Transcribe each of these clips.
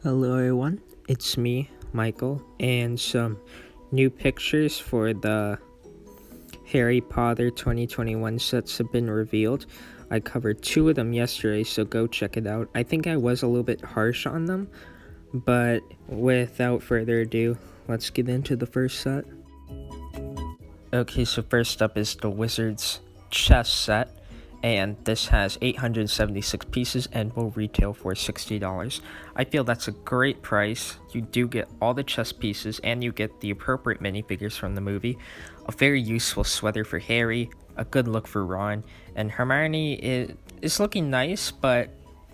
Hello everyone, it's me, Michael, and some new pictures for the Harry Potter 2021 sets have been revealed. I covered two of them yesterday, so go check it out. I think I was a little bit harsh on them, but without further ado, let's get into the first set. Okay, so first up is the Wizards chess set, and this has 876 pieces and will retail for $60. I feel that's a great price. You do get all the chess pieces and you get the appropriate minifigures from the movie, a very useful sweater for Harry, a good look for Ron, and Hermione is looking nice but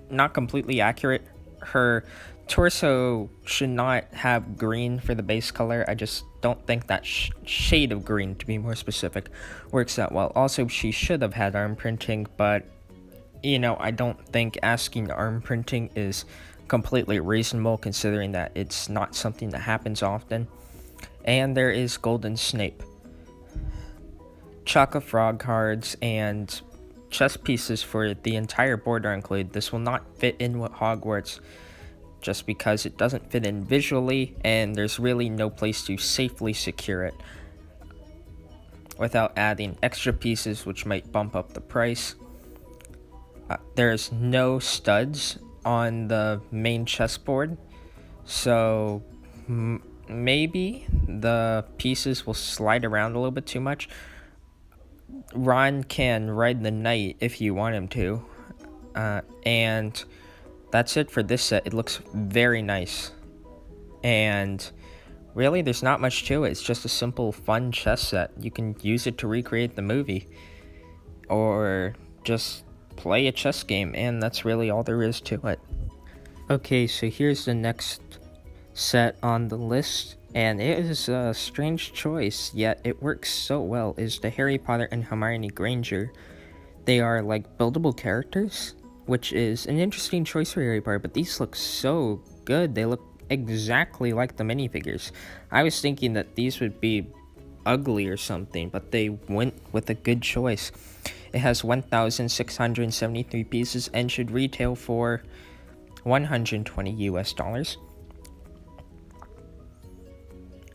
not completely accurate. Her torso should not have green for the base color. I just don't think that shade of green, to be more specific, works that well. Also, she should have had arm printing, but I don't think asking arm printing is completely reasonable considering that it's not something that happens often. And there is Golden Snape. Chocolate Frog cards and chess pieces for the entire board are included. This will not fit in with Hogwarts just because it doesn't fit in visually and there's really no place to safely secure it without adding extra pieces, which might bump up the price. There's no studs on the main chessboard, so maybe the pieces will slide around a little bit too much. Ron can ride the knight if you want him to, and that's it for this set. It looks very nice, and really there's not much to it. It's just a simple fun chess set. You can use it to recreate the movie or just play a chess game, and that's really all there is to it. Okay, so here's the next set on the list, and it is a strange choice, yet it works so well, is the Harry Potter and Hermione Granger. They are like buildable characters, which is an interesting choice for Harry Potter, but these look so good. They look exactly like the minifigures. I was thinking that these would be ugly or something, but they went with a good choice. It has 1,673 pieces and should retail for $120 US.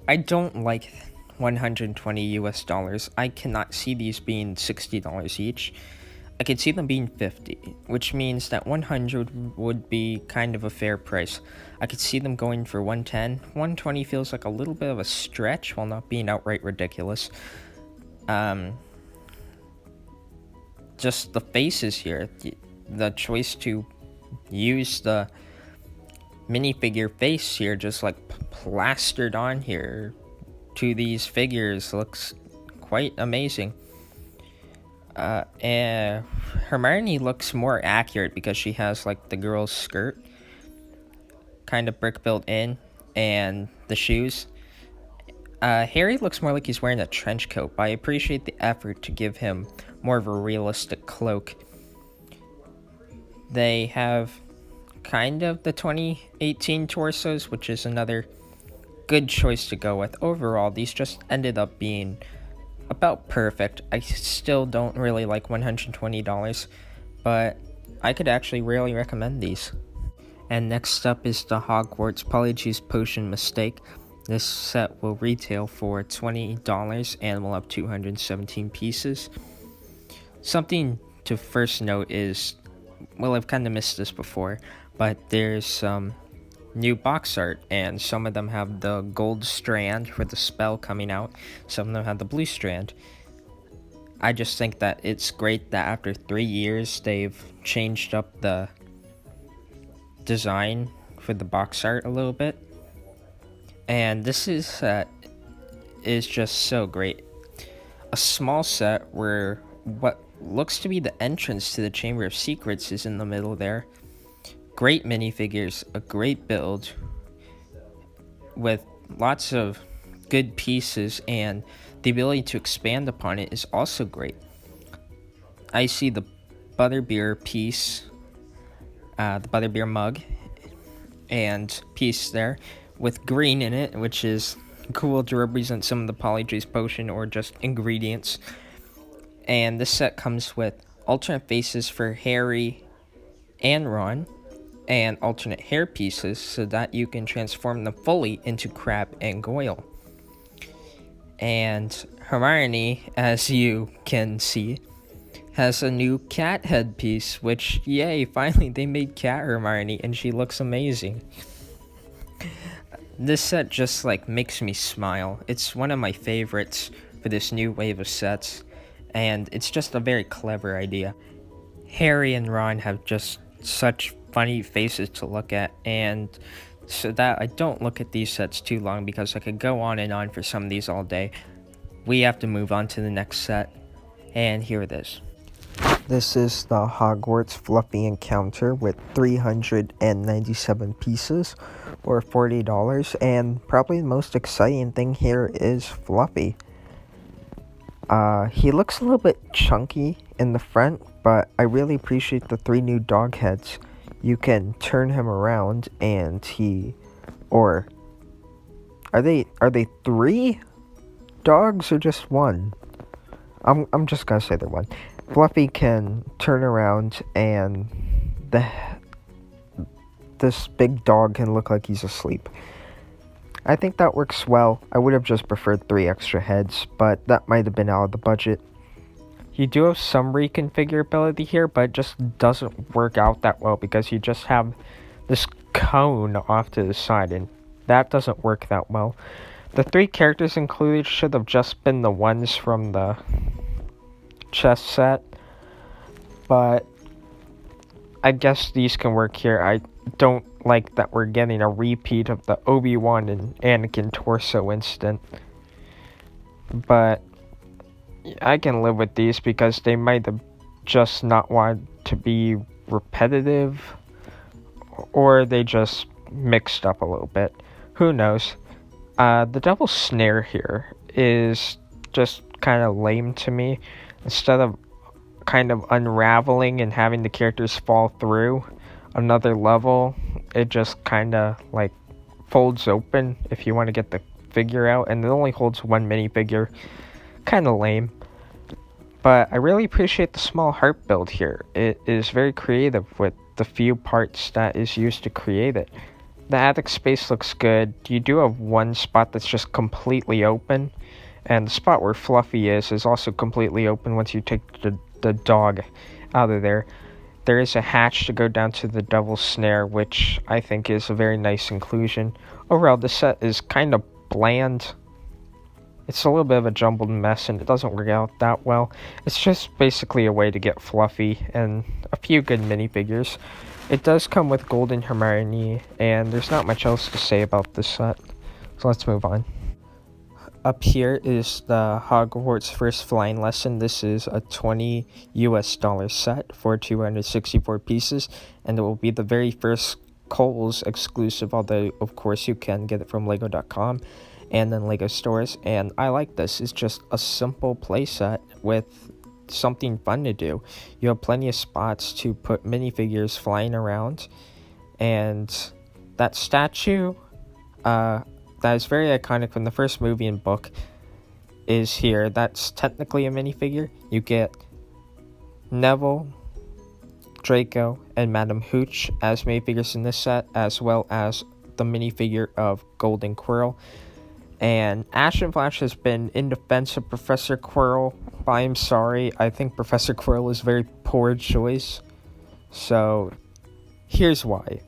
I don't like $120 US. I cannot see these being $60 each. I could see them being $50, which means that $100 would be kind of a fair price. I could see them going for $110. $120 feels like a little bit of a stretch while not being outright ridiculous. Just the faces here, the choice to use the minifigure face here, just like plastered on here to these figures, looks quite amazing. And Hermione looks more accurate because she has like the girl's skirt kind of brick built in and the shoes. Harry looks more like he's wearing a trench coat, but I appreciate the effort to give him more of a realistic cloak. They have kind of the 2018 torsos, which is another good choice to go with. Overall, these just ended up being about perfect. I still don't really like $120, but I could actually really recommend these. And next up is the Hogwarts Polyjuice Potion Mistake. This set will retail for $20 and will have 217 pieces. Something to first note is, well, I've kind of missed this before, but there's some new box art, and some of them have the gold strand for the spell coming out, some of them have the blue strand. I just think that it's great that after 3 years they've changed up the design for the box art a little bit, and this is just so great. A small set where what looks to be the entrance to the Chamber of Secrets is in the middle there. Great minifigures, a great build with lots of good pieces, and the ability to expand upon it is also great. I see the butterbeer piece, the butterbeer mug and piece there with green in it, which is cool to represent some of the Polyjuice Potion or just ingredients. And this set comes with alternate faces for Harry and Ron, and alternate hair pieces so that you can transform them fully into Crabbe and Goyle. And Hermione, as you can see, has a new cat headpiece, which, yay, finally they made Cat Hermione, and she looks amazing. This set just, makes me smile. It's one of my favorites for this new wave of sets, and it's just a very clever idea. Harry and Ron have just such funny faces to look at, and so that I don't look at these sets too long because I could go on and on for some of these all day. We have to move on to the next set, and here it is. This is the Hogwarts Fluffy Encounter with 397 pieces, or $40, and probably the most exciting thing here is Fluffy. He looks a little bit chunky in the front, but I really appreciate the 3 new dog heads. You can turn him around and are they 3 dogs or just 1? I'm just gonna say they're 1. Fluffy can turn around and this big dog can look like he's asleep. I think that works well. I would have just preferred 3 extra heads, but that might have been out of the budget. You do have some reconfigurability here, but it just doesn't work out that well because you just have this cone off to the side, and that doesn't work that well. The 3 characters included should have just been the ones from the chess set, but I guess these can work here. I don't like that we're getting a repeat of the Obi-Wan and Anakin torso instant, but I can live with these because they might have just not wanted to be repetitive, or they just mixed up a little bit. Who knows? The double snare here is just kind of lame to me. Instead of kind of unraveling and having the characters fall through another level, it just kind of folds open if you want to get the figure out, and it only holds 1 minifigure. Kind of lame. But I really appreciate the small heart build here. It is very creative with the few parts that is used to create it. The attic space looks good. You do have 1 spot that's just completely open, and the spot where Fluffy is also completely open once you take the dog out of there. There is a hatch to go down to the double snare, which I think is a very nice inclusion. Overall, the set is kind of bland. It's a little bit of a jumbled mess, and it doesn't work out that well. It's just basically a way to get Fluffy and a few good minifigures. It does come with Golden Hermione, and there's not much else to say about this set. So let's move on. Up here is the Hogwarts First Flying Lesson. This is a $20 US set for 264 pieces, and it will be the very first Kohl's exclusive, although of course you can get it from Lego.com and then Lego stores. And I like this. It's just a simple playset with something fun to do. You have plenty of spots to put minifigures flying around, and that statue that is very iconic from the first movie and book is here. That's technically a minifigure. You get Neville, Draco, and Madame Hooch as minifigures in this set, as well as the minifigure of Golden Quirrell. And Ash and Flash has been in defense of Professor Quirrell. I'm sorry, I think Professor Quirrell is a very poor choice. So, here's why.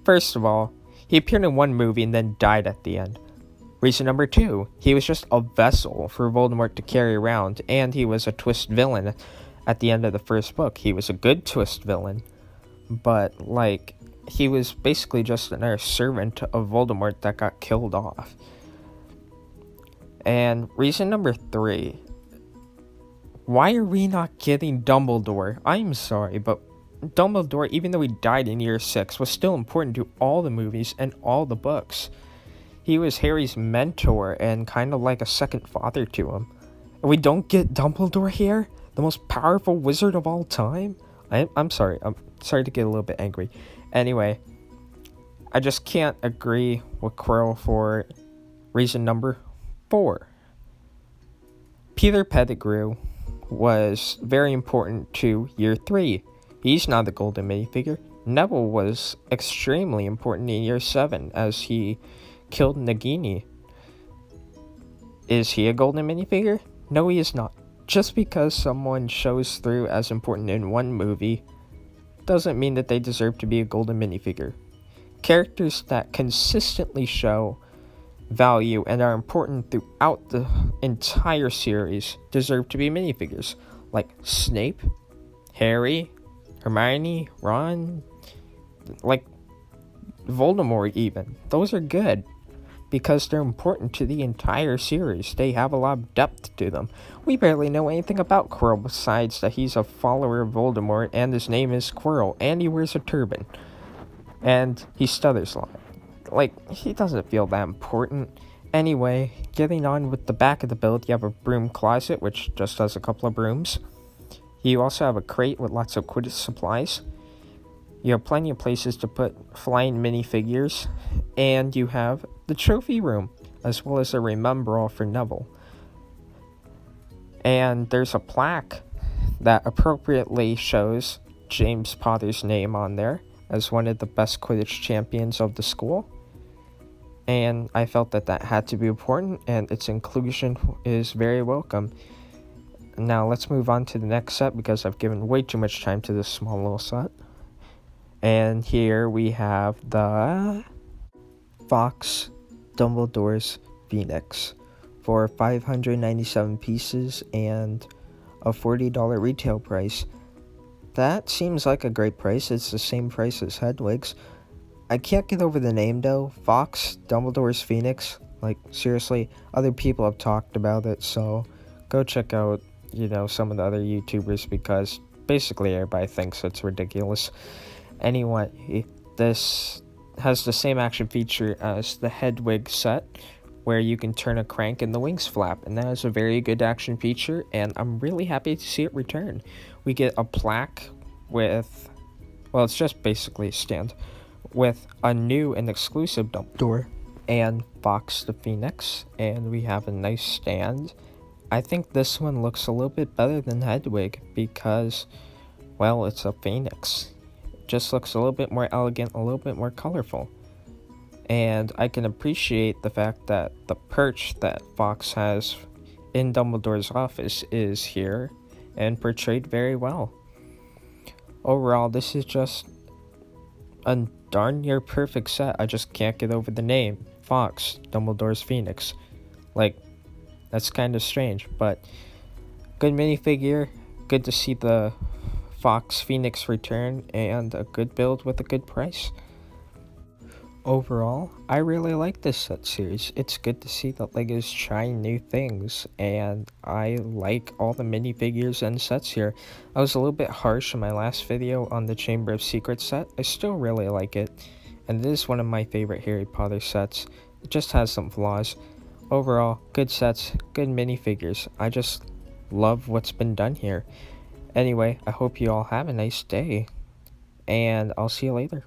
First of all, he appeared in 1 movie and then died at the end. Reason number 2, he was just a vessel for Voldemort to carry around, and he was a twist villain at the end of the first book. He was a good twist villain, but he was basically just another servant of Voldemort that got killed off. And reason number 3, why are we not getting Dumbledore? I'm sorry, but Dumbledore, even though he died in year 6, was still important to all the movies and all the books. He was Harry's mentor and kind of like a second father to him. And we don't get Dumbledore here? The most powerful wizard of all time? I'm sorry. I'm sorry to get a little bit angry. Anyway, I just can't agree with Quirrell for reason number 4. Peter Pettigrew was very important to year 3. He's not the golden minifigure. Neville was extremely important in year 7 as he killed Nagini. Is he a golden minifigure? No, he is not. Just because someone shows through as important in one movie doesn't mean that they deserve to be a golden minifigure. Characters that consistently show value and are important throughout the entire series deserve to be minifigures, like Snape, Harry, Hermione, Ron, like Voldemort even. Those are good because they're important to the entire series. They have a lot of depth to them. We barely know anything about Quirrell besides that he's a follower of Voldemort and his name is Quirrell and he wears a turban. And he stutters a lot. Like, he doesn't feel that important. Anyway, getting on with the back of the build, you have a broom closet, which just has a couple of brooms. You also have a crate with lots of Quidditch supplies. You have plenty of places to put flying minifigures. And you have the trophy room, as well as a remembrall for Neville. And there's a plaque that appropriately shows James Potter's name on there as one of the best Quidditch champions of the school. And I felt that that had to be important, and its inclusion is very welcome. Now let's move on to the next set because I've given way too much time to this small little set. And here we have the Fox Dumbledores Phoenix for 597 pieces and a $40 retail price. That seems like a great price. It's the same price as Hedwig's. I can't get over the name though. Fox Dumbledores Phoenix. Like, seriously, other people have talked about it, so go check out, some of the other YouTubers because basically everybody thinks it's ridiculous. Anyway, this has the same action feature as the Hedwig set, where you can turn a crank and the wings flap, and that is a very good action feature, and I'm really happy to see it return. We get a plaque with, well, it's just basically a stand, with a new and exclusive Dumbledore and Fox the Phoenix, and we have a nice stand. I think this one looks a little bit better than Hedwig because, well, it's a phoenix. It just looks a little bit more elegant, a little bit more colorful. And I can appreciate the fact that the perch that Fox has in Dumbledore's office is here and portrayed very well. Overall, this is just a darn near perfect set. I just can't get over the name. Fox, Dumbledore's Phoenix. Like, that's kind of strange, but good minifigure. Good to see the Fox Phoenix return, and a good build with a good price. Overall, I really like this set series. It's good to see that LEGO's trying new things, and I like all the minifigures and sets here. I was a little bit harsh in my last video on the Chamber of Secrets set. I still really like it, and it is one of my favorite Harry Potter sets. It just has some flaws. Overall, good sets, good minifigures. I just love what's been done here. Anyway, I hope you all have a nice day, and I'll see you later.